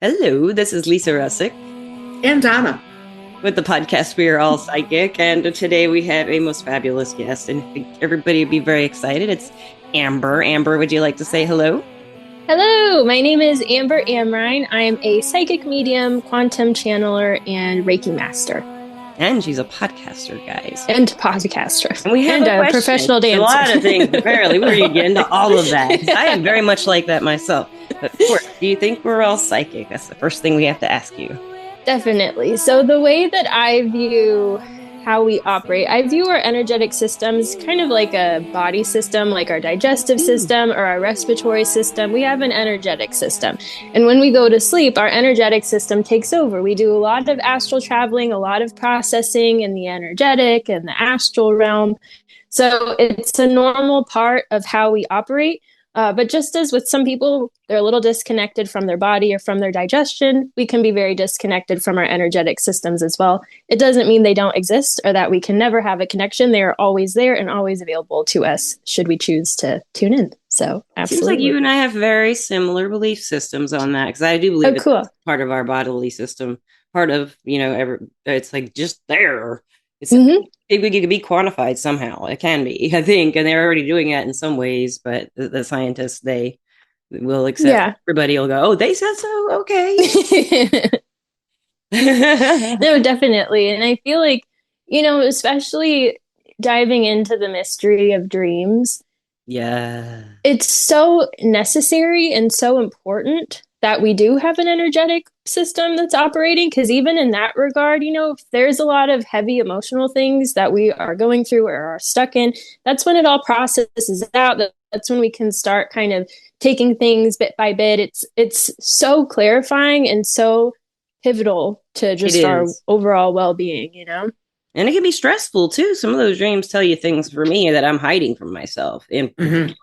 Hello, this is Lisa Russick And Donna. with the podcast We Are All Psychic. And today we have a most fabulous guest, and I think everybody would be very excited. It's Amber. Amber, would you like to say hello? Hello, my name is Amber Amrine. I'm a psychic medium, quantum channeler, and Reiki master. And she's a podcaster, guys. And podcaster. And we have a professional dancer. A lot of things, apparently. We're going to get into all of that. I am very much like that myself. But of course, do you think we're all psychic? That's the first thing we have to ask you. Definitely. So the way that I view how we operate, I view our energetic systems kind of like a body system, like our digestive system or our respiratory system. We have an energetic system. And when we go to sleep, our energetic system takes over. We do a lot of astral traveling, a lot of processing in the energetic and the astral realm. So it's a normal part of how we operate. But just as with some people, they're a little disconnected from their body or from their digestion, we can be very disconnected from our energetic systems as well. It doesn't mean they don't exist or that we can never have a connection. They are always there and always available to us should we choose to tune in. So absolutely. Seems like you and I have very similar belief systems on that, because I do believe it's part of our bodily system. Part of, it's like just there. It's it can be quantified somehow. It can be, I think, and they're already doing it in some ways. But the scientists, they will accept. Yeah. Everybody will go, "Oh, they said so. Okay." No, definitely, and I feel like especially diving into the mystery of dreams. Yeah, it's so necessary and so important that we do have an energetic system that's operating, because even in that regard, if there's a lot of heavy emotional things that we are going through or are stuck in, that's when it all processes out. That's when we can start kind of taking things bit by bit. It's so clarifying and so pivotal to just our overall well-being, And it can be stressful too. Some of those dreams tell you things for me that I'm hiding from myself in particular.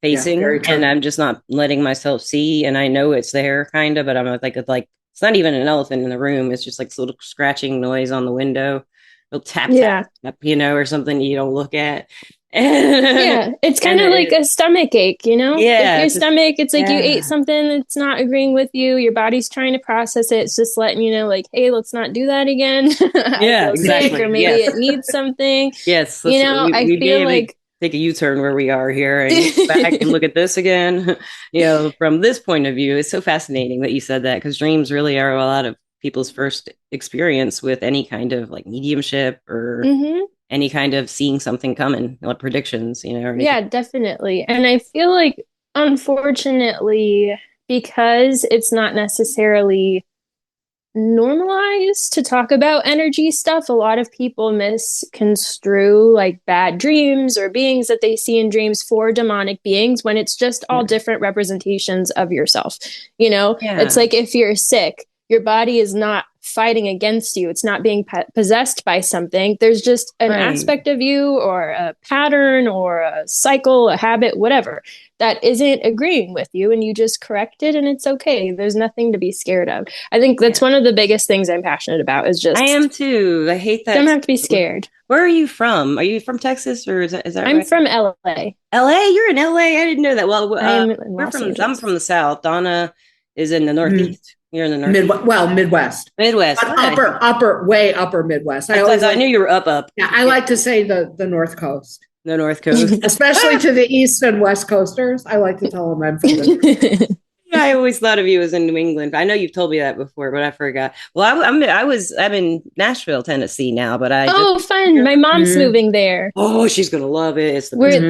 Facing, and I'm just not letting myself see, and I know it's there kind of, but I'm like it's not even an elephant in the room. It's just like this little scratching noise on the window. It'll tap, or something you don't look at. It's kind of like a stomach ache, Yeah, your stomach, it's like you ate something that's not agreeing with you. Your body's trying to process it. It's just letting you know, like, hey, let's not do that again. Exactly. Sick, or maybe it needs something. Yes, I feel like take a U-turn where we are here and go back and look at this again. From this point of view, it's so fascinating that you said that, because dreams really are a lot of people's first experience with any kind of like mediumship or any kind of seeing something coming, like predictions, Yeah, definitely. And I feel like, unfortunately, because it's not necessarily normalized to talk about energy stuff, a lot of people misconstrue like bad dreams or beings that they see in dreams for demonic beings, when it's just all different representations of yourself. It's like if you're sick, your body is not fighting against you. It's not being possessed by something. There's just an aspect of you or a pattern or a cycle, a habit, whatever, that isn't agreeing with you, and you just correct it, and it's okay. There's nothing to be scared of. I think that's one of the biggest things I'm passionate about, is just... I am too. I hate that. Don't have to be scared. Where are you from? Are you from Texas, or is that I'm right? from LA. LA? You're in LA? I didn't know that. Well, I'm from the South. Donna is in the Northeast. You're in the Northeast. Midwest. Midwest. Way upper Midwest. I knew you were up. Yeah, I like to say the North Coast. The North Coast. Especially to the East and West Coasters. I like to tell them I'm from the I always thought of you as in New England. I know you've told me that before, but I forgot. Well, I'm in Nashville, Tennessee now, but fun. My mom's moving there. Oh, she's gonna love it. It's the best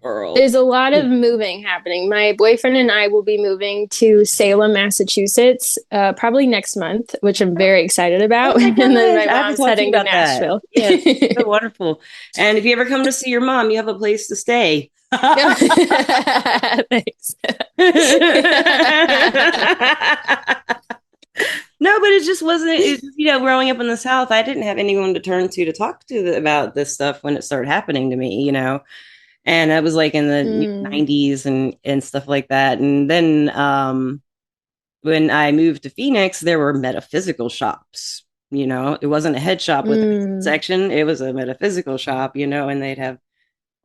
world. There's a lot of moving happening. My boyfriend and I will be moving to Salem, Massachusetts, probably next month, which I'm very excited about. And then my mom's heading to Nashville. Yeah, so wonderful. And if you ever come to see your mom, you have a place to stay. Thanks. No, but it just wasn't. Growing up in the South, I didn't have anyone to turn to talk to about this stuff when it started happening to me. And I was like in the 90s and stuff like that. And then when I moved to Phoenix, there were metaphysical shops. It wasn't a head shop with a section; it was a metaphysical shop. And they'd have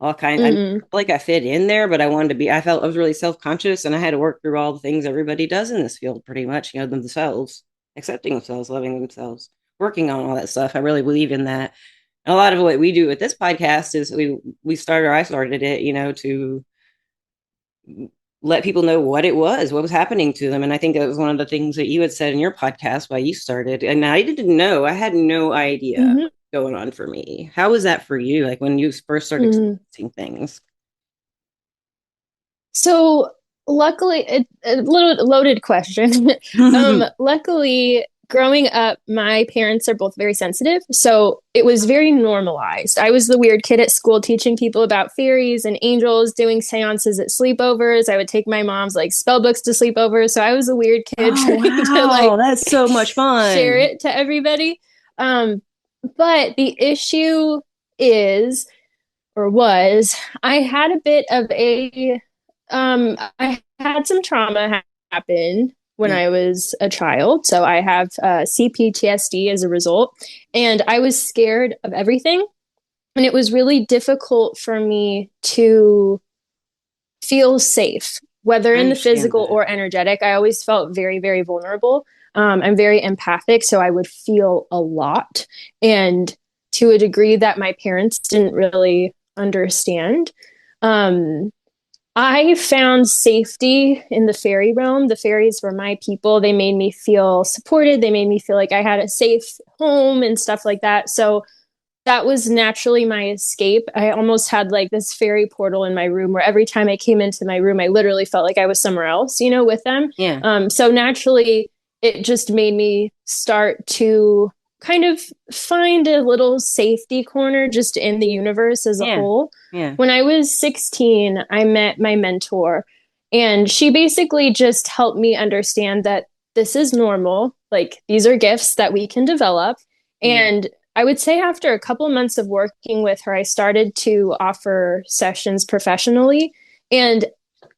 all kinds. I felt like I fit in there, but I was really self-conscious, and I had to work through all the things everybody does in this field, pretty much, themselves, accepting themselves, loving themselves, working on all that stuff. I really believe in that. And a lot of what we do with this podcast is I started it, to let people know what was happening to them. And I think that was one of the things that you had said in your podcast why you started. And I didn't know, I had no idea what was going on for me. How was that for you? Like when you first started experiencing things? So luckily, a little loaded question. Luckily, growing up, my parents are both very sensitive. So it was very normalized. I was the weird kid at school teaching people about fairies and angels, doing seances at sleepovers. I would take my mom's like spell books to sleepovers. So I was a weird kid trying to that's so much fun. Share it to everybody. But the issue is, or was, I had a bit of I had some trauma happen when I was a child. So I have CPTSD as a result. And I was scared of everything. And it was really difficult for me to feel safe, whether in the physical or energetic. I always felt very, very vulnerable. I'm very empathic, so I would feel a lot. And to a degree that my parents didn't really understand. I found safety in the fairy realm. The fairies were my people. They made me feel supported. They made me feel like I had a safe home and stuff like that. So that was naturally my escape. I almost had like this fairy portal in my room where every time I came into my room, I literally felt like I was somewhere else, with them. Yeah. So naturally, it just made me start to kind of find a little safety corner just in the universe as a whole. Yeah. When I was 16, I met my mentor, and she basically just helped me understand that this is normal. Like, these are gifts that we can develop. And I would say after a couple of months of working with her, I started to offer sessions professionally. And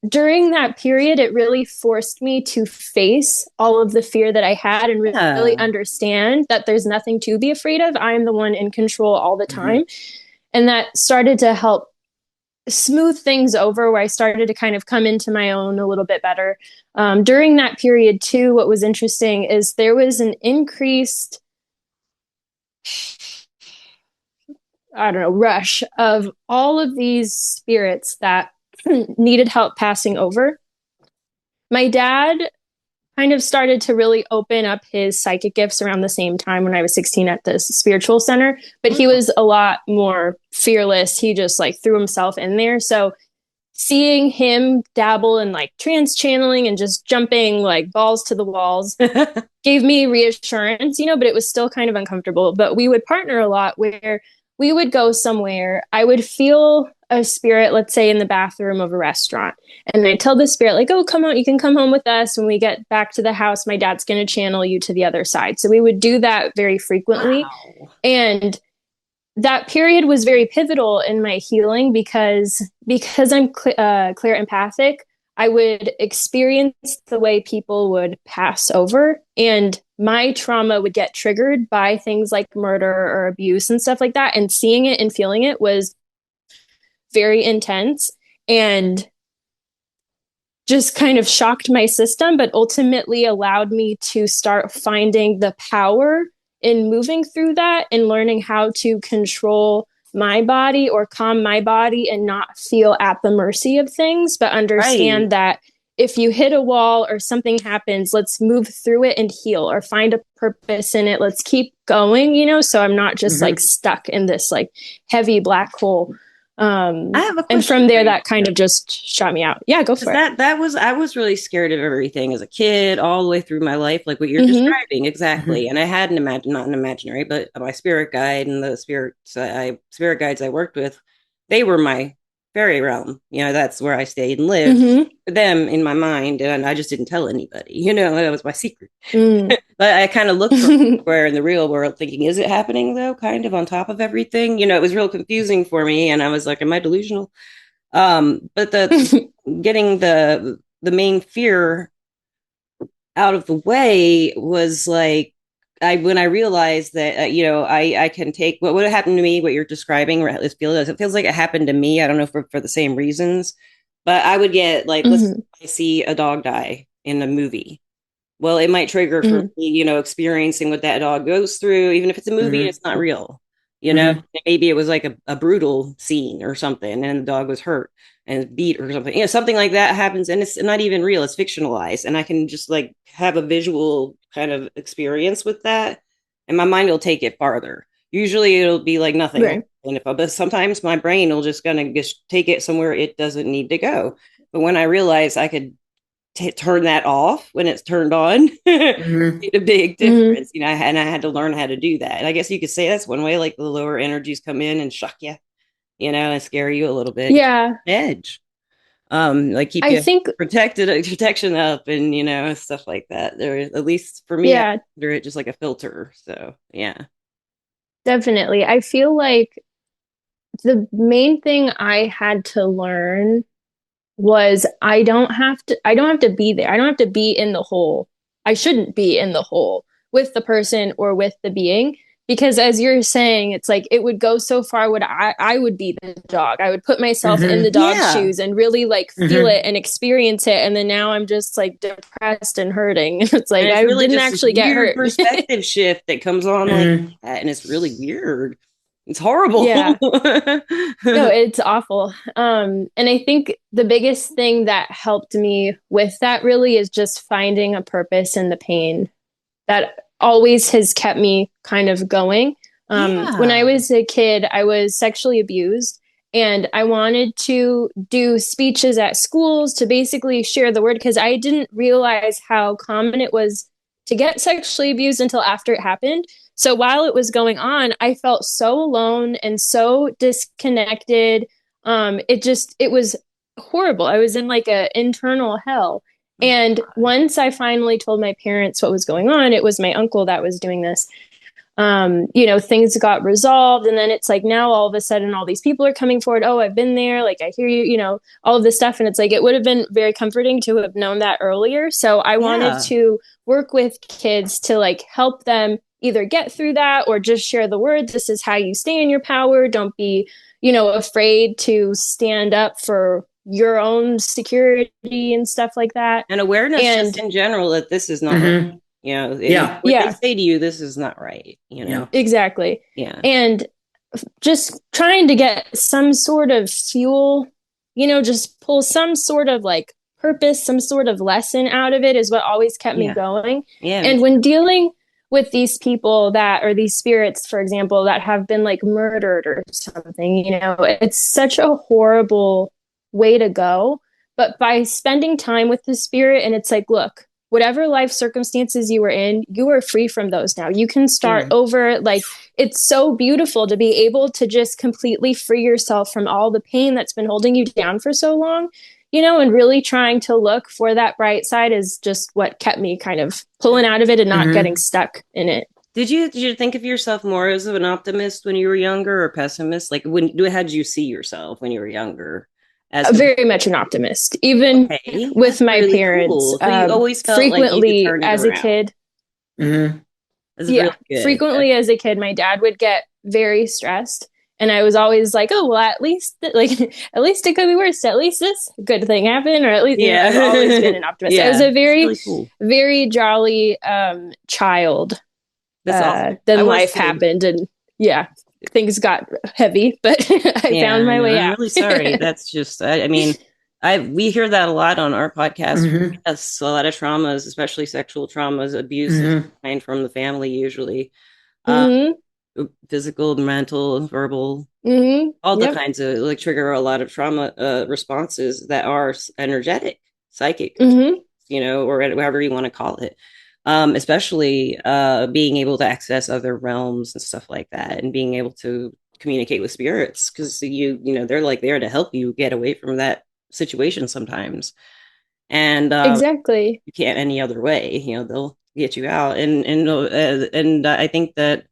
during that period, it really forced me to face all of the fear that I had and really understand that there's nothing to be afraid of. I'm the one in control all the time. And that started to help smooth things over, where I started to kind of come into my own a little bit better. During that period too, what was interesting is there was an increased, rush of all of these spirits that needed help passing over. My dad kind of started to really open up his psychic gifts around the same time when I was 16 at this spiritual center, but he was a lot more fearless. He just like threw himself in there. So seeing him dabble in like trance channeling and just jumping like balls to the walls gave me reassurance, but it was still kind of uncomfortable. But we would partner a lot where we would go somewhere. I would feel a spirit, let's say in the bathroom of a restaurant. And I tell the spirit, like, oh, come on, you can come home with us. When we get back to the house, my dad's going to channel you to the other side. So we would do that very frequently. Wow. And that period was very pivotal in my healing because I'm clear empathic. I would experience the way people would pass over, and my trauma would get triggered by things like murder or abuse and stuff like that. And seeing it and feeling it was very intense and just kind of shocked my system, but ultimately allowed me to start finding the power in moving through that and learning how to control my body or calm my body and not feel at the mercy of things, but understand that if you hit a wall or something happens, let's move through it and heal or find a purpose in it. Let's keep going, so I'm not just like stuck in this like heavy black hole. I have a question. And from there, that kind of just shot me out. Yeah, go for it. I was really scared of everything as a kid, all the way through my life, like what you're describing exactly. And I had not an imaginary, but my spirit guide and the spirit guides I worked with, they were my fairy realm. That's where I stayed and lived for them in my mind, and I just didn't tell anybody. That was my secret. But I kind of looked for where in the real world, thinking, is it happening though? Kind of on top of everything. It was real confusing for me, and I was like, am I delusional? But the getting the main fear out of the way was like, when I realized that I can take what would have happened to me, what you're describing, it feels like it happened to me. I don't know for the same reasons, but I would get like, let's Mm-hmm. I see a dog die in a movie. Well, it might trigger for Mm-hmm. me, experiencing what that dog goes through, even if it's a movie and Mm-hmm. it's not real. Mm-hmm. Maybe it was like a brutal scene or something, and the dog was hurt and beat or something. Something like that happens, and it's not even real; it's fictionalized, and I can just like have a visual kind of experience with that, and my mind will take it farther. Usually, it'll be like nothing, Right. but sometimes my brain will just gonna just take it somewhere it doesn't need to go. But when I realize I could turn that off when it's turned on Mm-hmm. made a big Mm-hmm. difference, and I had to learn how to do that. And I guess you could say that's one way, like the lower energies come in and shock you, and scare you a little bit, Yeah. edge, like keep I you think, protection up, and stuff like that. There, at least for me, I yeah, consider it just like a filter. So yeah. definitely. I feel like the main thing I had to learn was I don't have to be there. I don't have to be in the hole. I shouldn't be in the hole with the person or with the being because as you're saying, it's like it would go so far would I would be the dog. I would put myself in the Mm-hmm. dog's Yeah. shoes and really like feel Mm-hmm. it and experience it and then now I'm just like depressed and hurting. It's like And it's I really didn't just this actually get weird hurt. perspective shift that comes on like Mm-hmm. that, and it's really weird. It's horrible. Yeah. No, it's awful. And I think the biggest thing that helped me with that really is just finding a purpose in the pain that always has kept me kind of going. When I Yeah. was a kid, I was sexually abused, and I wanted to do speeches at schools to basically share the word because I didn't realize how common it was to get sexually abused until after it happened. So while it was going on, I felt so alone and so disconnected. It was horrible. I was in like a internal hell. Oh, And God. once I finally told my parents what was going on, it was my uncle that was doing this. Things got resolved. And then it's like now all of a sudden, all these people are coming forward. Oh, I've been there. Like, I hear you, all of this stuff. And it's like, it would have been very comforting to have known that earlier. So I wanted Yeah. to work with kids to like help them either get through that or just share the word. This is how you stay in your power. Don't be, afraid to stand up for your own security and stuff like that. And awareness just And in general that this is not right. Mm-hmm. Yeah. What they yeah, say to you, this is not right, Yeah. exactly. Yeah. And just trying to get some sort of fuel, just pull some sort of like purpose, some sort of lesson out of it is what always kept me Yeah. going. Yeah. And when dealing with these people that, or these spirits, for example, that have been like murdered or something, it's such a horrible way to go. But by spending time with the spirit, and it's like, look, whatever life circumstances you were in, you are free from those now. You can start Yeah. over. Like, it's so beautiful to be able to just completely free yourself from all the pain that's been holding you down for so long, and really trying to look for that bright side is just what kept me kind of pulling out of it and not getting Mm-hmm. stuck in it. Did you think of yourself more as an optimist when you were younger or pessimist? Like how did you see yourself when you were younger? As Very much an optimist, even okay, with that's my really parents. cool. So you always felt like you could Frequently turn it as a around. kid, Mm-hmm. That's yeah, really good. frequently as a kid, my dad would get very stressed. And I was always like, oh, well, at least, like, at least it could be worse. At least this good thing happened. Or at least, I've always Yeah. been an optimist. I was Yeah. a It's very, really cool. very jolly child. That's awesome. I Then was life too. happened and yeah, things got heavy, but I Yeah, found I my know. way I'm out. really sorry. That's just, I mean, we hear that a lot on our podcast. Mm-hmm. Yes, a lot of traumas, especially sexual traumas, abuse is Mm-hmm. coming from the family usually. Uh, Mm-hmm. Physical, mental, verbal, Mm-hmm. all the Yep. kinds of like trigger a lot of trauma responses that are energetic, psychic, Mm-hmm. or whatever you want to call it. Especially being able to access other realms and stuff like that, and being able to communicate with spirits because they're like there to help you get away from that situation sometimes, and Exactly. you can't any other way. They'll get you out, and I think that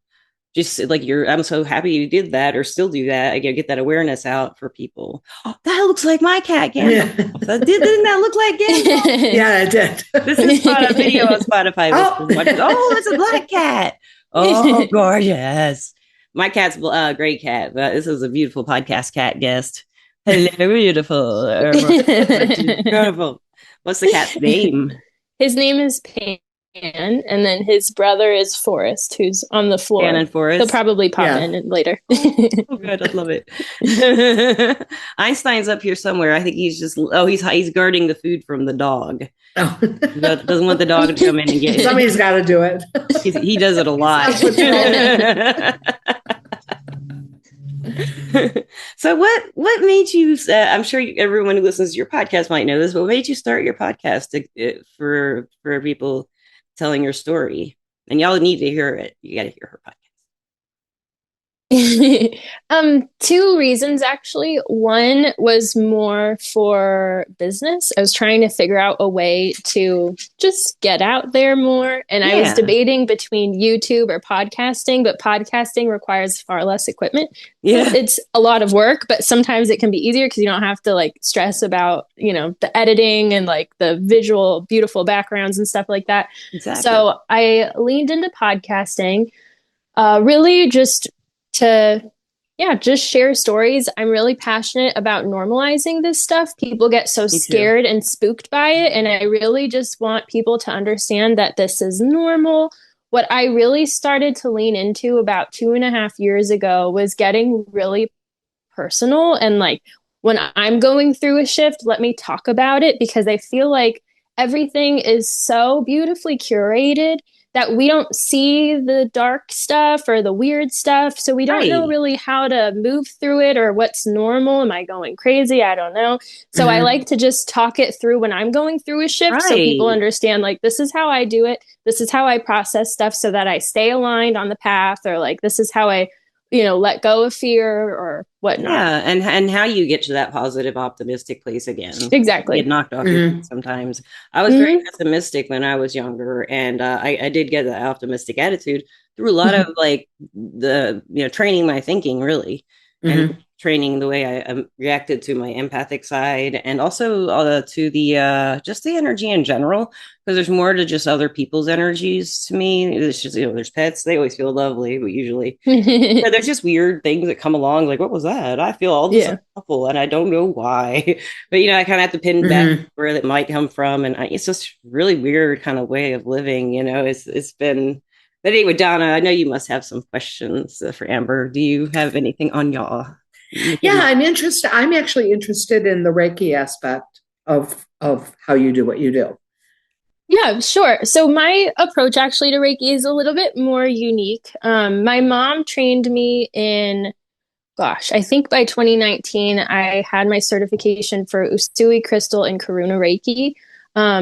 just like I'm so happy you did that or still do that. I get that awareness out for people. Oh, that looks like my cat, Gandalf. Yeah. Didn't that look like Gandalf? Yeah, it did. This is a video on Spotify. Oh, it's a black cat. Oh, gorgeous. My cat's a gray cat, but this is a beautiful podcast cat guest. Hello, beautiful. Beautiful. What's the cat's name? His name is Pan, and then his brother is Forrest, who's on the floor. Pan and Forrest. He'll probably pop in later. Oh, good. I love it. Einstein's up here somewhere. I think he's he's guarding the food from the dog. Oh. Doesn't want the dog to come in and get it. Somebody's got to do it. He does it a lot. So what made you, I'm sure everyone who listens to your podcast might know this, but what made you start your podcast for people telling your story? And y'all need to hear it. You got to hear her podcast. Two reasons, actually. One was more for business. I was trying to figure out a way to just get out there more. And I was debating between YouTube or podcasting, but podcasting requires far less equipment. Yeah. It's a lot of work, but sometimes it can be easier because you don't have to like stress about, the editing and like the visual, beautiful backgrounds and stuff like that. Exactly. So I leaned into podcasting, really just to just share stories. I'm really passionate about normalizing this stuff. People get so scared and spooked by it, and I really just want people to understand that this is normal. What I really started to lean into about 2.5 years ago was getting really personal, and like when I'm going through a shift, let me talk about it, because I feel like everything is so beautifully curated that we don't see the dark stuff or the weird stuff. So we don't know really how to move through it or what's normal. Am I going crazy? I don't know. So I like to just talk it through when I'm going through a shift, so people understand, like, this is how I do it. This is how I process stuff so that I stay aligned on the path, or like, this is how I, let go of fear or whatnot. Yeah. And how you get to that positive, optimistic place again. Exactly. Get knocked off your feet sometimes. I was very pessimistic when I was younger, and I did get the optimistic attitude through a lot of like the, training my thinking really, and training the way I reacted to my empathic side, and also to the just the energy in general, because there's more to just other people's energies to me. It's just, there's pets, they always feel lovely, but usually there's just weird things that come along, like, what was that? I feel all this awful and I don't know why. But I kind of have to pin back where that might come from, and it's just really weird kind of way of living. It's been. But anyway, Donna, I know you must have some questions for Amber. Do you have anything on y'all? Yeah, I'm actually interested in the Reiki aspect of how you do what you do. Yeah, sure. So my approach actually to Reiki is a little bit more unique. My mom trained me in, I think by 2019, I had my certification for Usui Crystal and Karuna Reiki.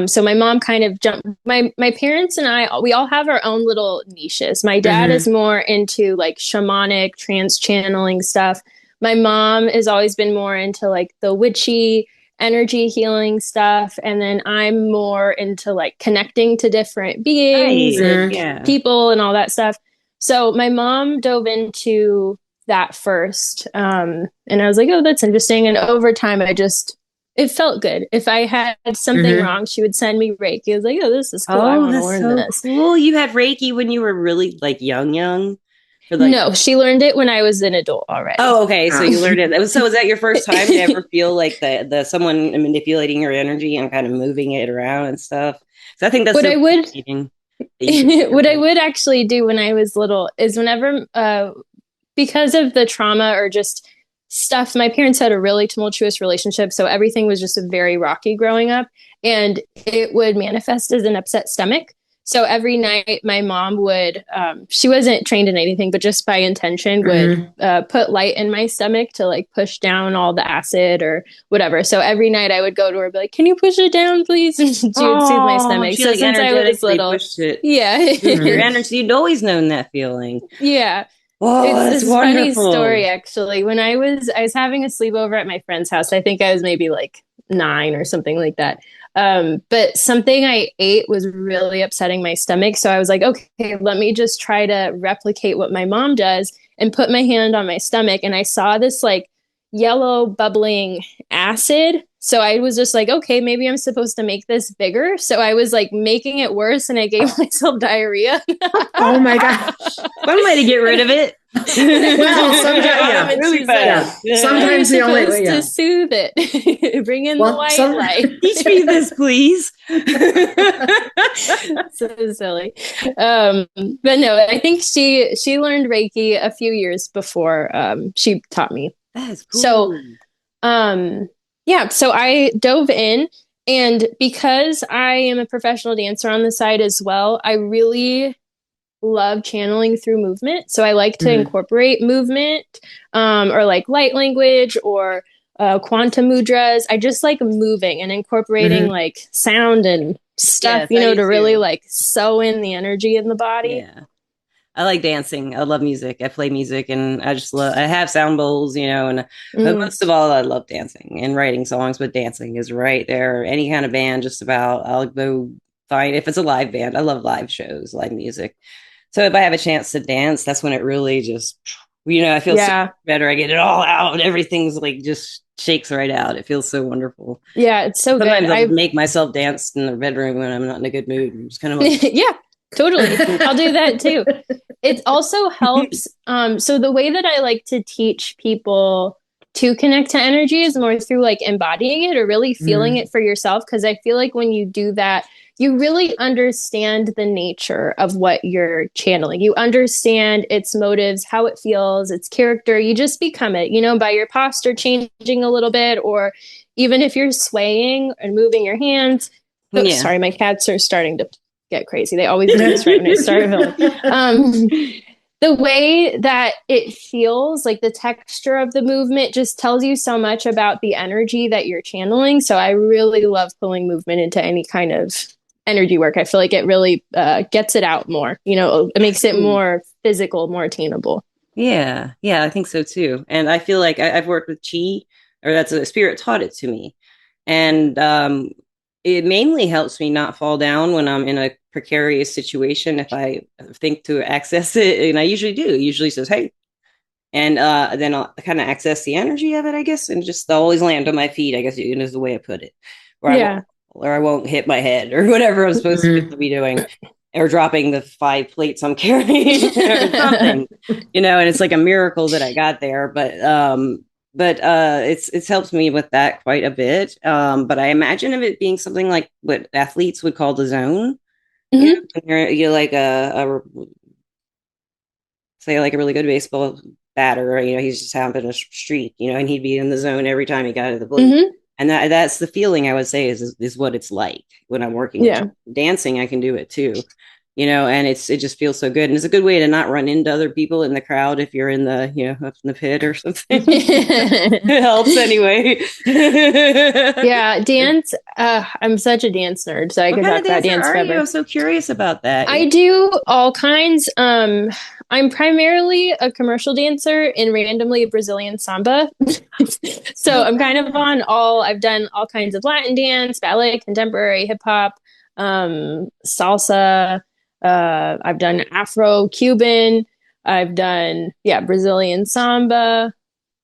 So my mom kind of jumped, my parents and we all have our own little niches. My dad is more into like shamanic trance channeling stuff. My mom has always been more into like the witchy energy healing stuff. And then I'm more into like connecting to different beings and people and all that stuff. So my mom dove into that first. And I was like, oh, that's interesting. And over time, it felt good. If I had something wrong, she would send me Reiki. I was like, oh, this is cool. I want to learn this. Cool. You had Reiki when you were really like young? No, she learned it when I was an adult already. Oh, okay. So you learned it. So was that your first time to ever feel like the someone manipulating your energy and kind of moving it around and stuff? So I think that's what I would actually do when I was little is whenever, because of the trauma or just stuff, my parents had a really tumultuous relationship. So everything was just very rocky growing up, and it would manifest as an upset stomach. So every night my mom would, she wasn't trained in anything, but just by intention would put light in my stomach to like push down all the acid or whatever. So every night I would go to her and be like, can you push it down, please? And she would soothe my stomach. So since I was little, your energy, you'd always known that feeling. Yeah. Oh, it's this funny story, actually. When I was having a sleepover at my friend's house, I think I was maybe like 9 or something like that. But something I ate was really upsetting my stomach. So I was like, okay, let me just try to replicate what my mom does and put my hand on my stomach. And I saw this like yellow bubbling acid. So I was just like, okay, maybe I'm supposed to make this bigger. So I was like making it worse and I gave myself diarrhea. Oh my gosh. One way to get rid of it. Well, sometimes, really fast. Sometimes the only way to soothe it. Bring in the white light. Teach me this, please. So silly. But no, I think she learned Reiki a few years before she taught me. That's cool. So yeah, so I dove in, and because I am a professional dancer on the side as well, I really love channeling through movement. So I like to incorporate movement, or like light language or quantum mudras. I just like moving and incorporating like sound and stuff, to really like sew in the energy in the body. Yeah. I like dancing. I love music. I play music, and I have sound bowls, but most of all, I love dancing and writing songs, but dancing is right there. Any kind of band, just about, I'll go find, if it's a live band, I love live shows, live music. So if I have a chance to dance, that's when it really just, I feel so better. I get it all out. Everything's like just shakes right out. It feels so wonderful. Yeah, it's so Sometimes good. I'll make myself dance in the bedroom when I'm not in a good mood. It's kind of like, yeah, totally. I'll do that too. It also helps. So the way that I like to teach people to connect to energy is more through like embodying it or really feeling it for yourself. Because I feel like when you do that, you really understand the nature of what you're channeling. You understand its motives, how it feels, its character. You just become it, by your posture changing a little bit, or even if you're swaying and moving your hands. Oh, sorry, my cats are starting to get crazy. They always do this right when I start filming. The way that it feels, like the texture of the movement, just tells you so much about the energy that you're channeling. So I really love pulling movement into any kind of energy work. I feel like it really gets it out more. It makes it more physical, more attainable. Yeah, I think so too. And I feel like I've worked with chi, or that's a spirit taught it to me. And it mainly helps me not fall down when I'm in a precarious situation. If I think to access it, and I usually do, it usually says, hey, and then I'll kind of access the energy of it, I guess, and just always land on my feet, I guess is the way I put it. Or I won't hit my head or whatever I'm supposed to be doing, or dropping the 5 plates I'm carrying or something, and it's like a miracle that I got there. But it's helped me with that quite a bit. But I imagine of it being something like what athletes would call the zone. You're like say like a really good baseball batter, he's just having a streak, and he'd be in the zone every time he got to the plate. And that's the feeling I would say is what it's like when I'm working. Dancing, I can do it too, and it just feels so good. And it's a good way to not run into other people in the crowd if you're in the, up in the pit or something. It helps anyway. Dance. I'm such a dance nerd, so I could talk about dance forever. I'm so curious about that. I do all kinds. I'm primarily a commercial dancer and randomly a Brazilian samba. So I'm kind of I've done all kinds of Latin dance, ballet, contemporary, hip hop, salsa. I've done Afro-Cuban. I've done, Brazilian samba.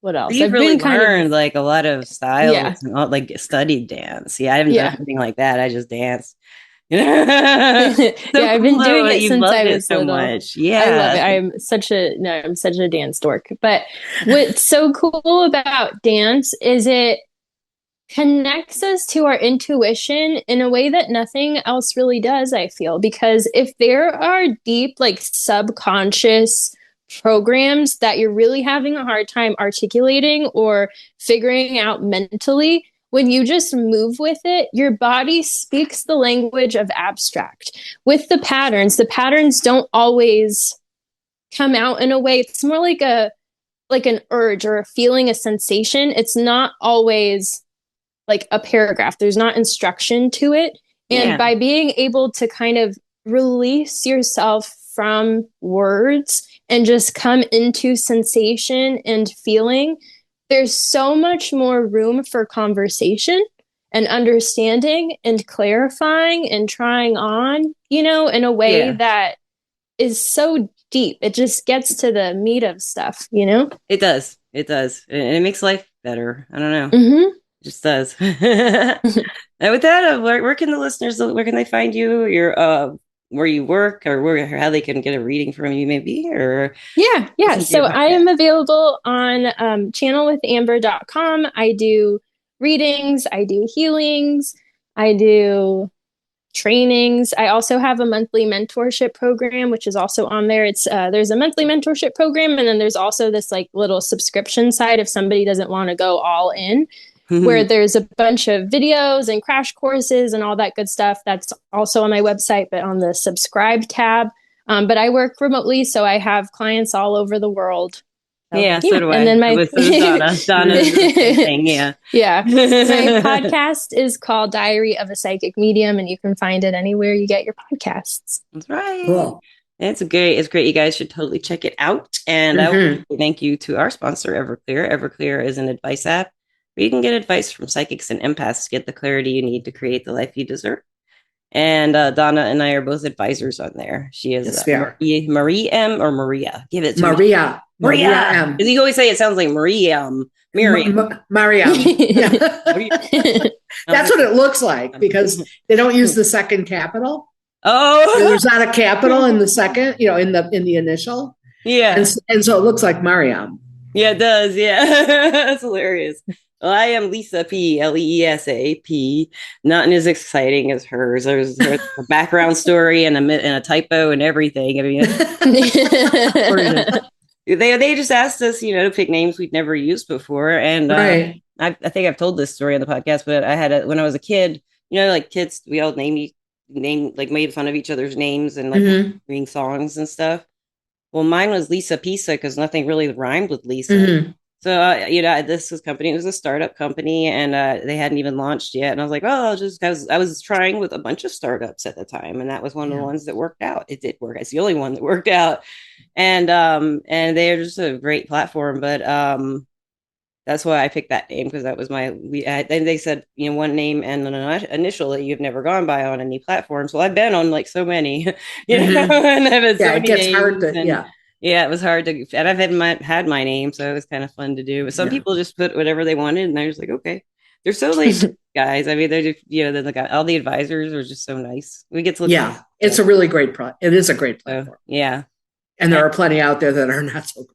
What else? You've really learned like a lot of styles, and all, like studied dance. I haven't done anything like that. I just dance. I've been doing it since I was so little. Much. I love it. I'm such a dance dork. But what's so cool about dance is it connects us to our intuition in a way that nothing else really does, I feel. Because if there are deep, like subconscious programs that you're really having a hard time articulating or figuring out mentally, when you just move with it, your body speaks the language of abstract. With the patterns don't always come out in a way. It's more like an urge or a feeling, a sensation. It's not always like a paragraph. There's not instruction to it. And by being able to kind of release yourself from words and just come into sensation and feeling, there's so much more room for conversation. and understanding and clarifying and trying on, in a way that is so deep. It just gets to the meat of stuff, It does. It does. And it makes life better. I don't know. Mm-hmm. It just does. And with that, where can the listeners, where can they find you? Where you work, or how they can get a reading from you, maybe? Or yeah. So I am available on channelwithamber.com. I do readings, I do healings, I do trainings. I also have a monthly mentorship program, which is also on there. It's there's a monthly mentorship program, and then there's also this like little subscription side if somebody doesn't want to go all in, where there's a bunch of videos and crash courses and all that good stuff. That's also on my website, but on the subscribe tab. But I work remotely, so I have clients all over the world. So do I. And then Donna does the same thing. Yeah. My podcast is called Diary of a Psychic Medium, and you can find it anywhere you get your podcasts. That's right. Cool. It's great. You guys should totally check it out. And I will thank you to our sponsor, Everclear. Everclear is an advice app where you can get advice from psychics and empaths to get the clarity you need to create the life you deserve. And Donna and I are both advisors on there. She is Marie M or Maria. Give it to Maria. Maria M. Because you always say it sounds like Miriam. Miriam. Yeah. That's what it looks like, because they don't use the second capital. Oh, there's not a capital in the second, in the initial. Yeah. And so it looks like Mariam. Yeah, it does. Yeah. That's hilarious. Well, I am Lisa P, Leesap, not as exciting as hers. There's a background story and a typo and everything. I mean, they just asked us, to pick names we'd never used before. And I think I've told this story on the podcast, but I had when I was a kid, like kids, we all made fun of each other's names and reading songs and stuff. Well, mine was Lisa Pisa because nothing really rhymed with Lisa. So, this company, it was a startup company, and they hadn't even launched yet. And I was like, oh, I was trying with a bunch of startups at the time. And that was one of the ones that worked out. It did work. It's the only one that worked out. And they're just a great platform. But that's why I picked that name, because that was then they said, one name and an initial that you've never gone by on any platform. So I've been on like so many, and I've had so many it gets names hard to, Yeah, it was hard to, and I've had my name, so it was kind of fun to do. But some people just put whatever they wanted, and I was like, okay, they're so nice guys. I mean, they're just, all the advisors are just so nice. We get to look it's a really great it is a great platform. And there are plenty out there that are not so great.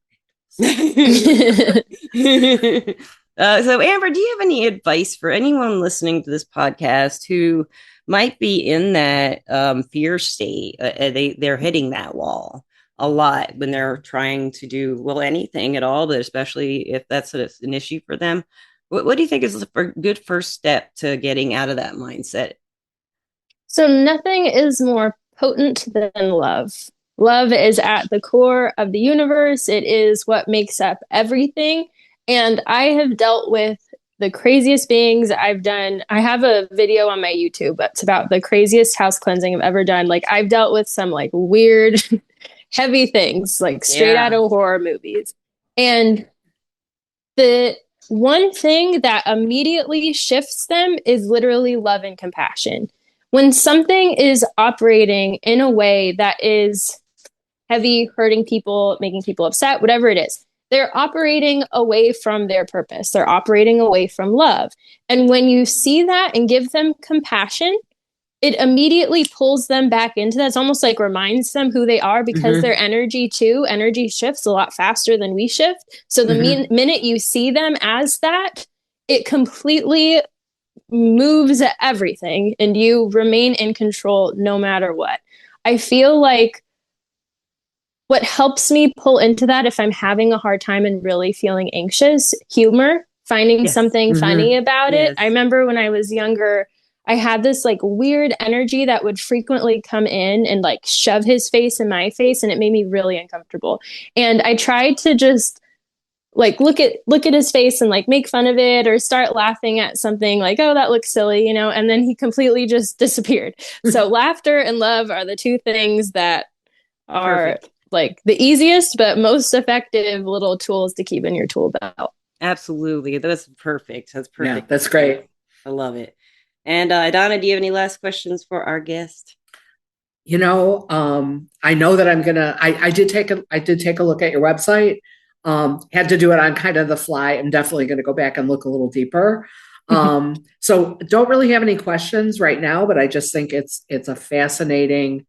So Amber, do you have any advice for anyone listening to this podcast who might be in that fear state? They're hitting that wall a lot when they're trying to do anything at all, but especially if that's an issue for them. What do you think is a good first step to getting out of that mindset? So nothing is more potent than love. Love is at the core of the universe. It is what makes up everything. And I have dealt with the craziest beings I've done. I have a video on my YouTube that's about the craziest house cleansing I've ever done. Like, I've dealt with some like weird heavy things, like straight out of horror movies. And the one thing that immediately shifts them is literally love and compassion. When something is operating in a way that is heavy, hurting people, making people upset, whatever it is, they're operating away from their purpose. They're operating away from love. And when you see that and give them compassion, it immediately pulls them back into that. It's almost like reminds them who they are, because their energy shifts a lot faster than we shift. So the minute you see them as that, it completely moves everything and you remain in control no matter what. I feel like what helps me pull into that, if I'm having a hard time and really feeling anxious, humor, finding something funny about it. I remember when I was younger, I had this like weird energy that would frequently come in and like shove his face in my face, and it made me really uncomfortable. And I tried to just like look at his face and like make fun of it or start laughing at something like, oh, that looks silly, and then he completely just disappeared. So laughter and love are the two things that are like the easiest but most effective little tools to keep in your tool belt. Absolutely. That's perfect. Yeah, that's great. I love it. And Donna, do you have any last questions for our guest? I know that I did take a look at your website. Had to do it on kind of the fly. I'm definitely going to go back and look a little deeper. So don't really have any questions right now, but I just think it's a fascinating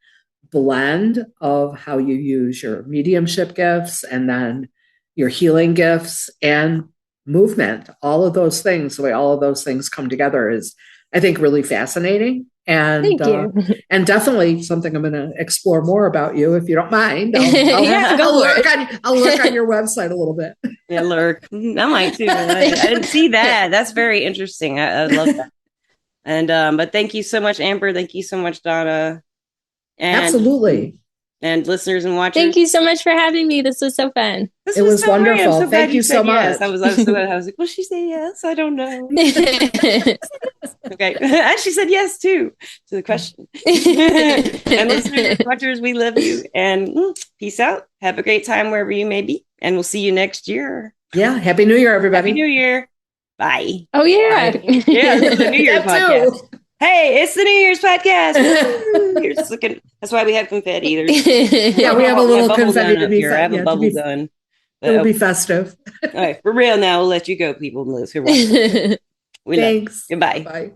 blend of how you use your mediumship gifts and then your healing gifts and movement. All of those things, the way all of those things come together is, I think, really fascinating. And Thank you. And definitely something I'm going to explore more about you, if you don't mind. I'll lurk on your website a little bit. Yeah, lurk. I might too. I didn't see that. That's very interesting. I love that. And but thank you so much, Amber. Thank you so much, Donna. And, absolutely. And listeners and watchers. Thank you so much for having me. This was so fun. It was so wonderful. So thank you so much. Yes. I was like, will she say yes? I don't know. Okay. And she said yes too to the question. And listeners and watchers, we love you. And peace out. Have a great time wherever you may be. And we'll see you next year. Yeah. Happy New Year, everybody. Happy New Year. Bye. Oh, yeah. Bye. Yeah, this is the New Year's podcast. Too. Hey, it's the New Year's podcast. You're just looking. That's why we have confetti. Yeah, we have a little confetti to be here. I have a bubble gun. It'll be festive. All right, for real now, we'll let you go, people. Who watch. Thanks. Goodbye. Bye.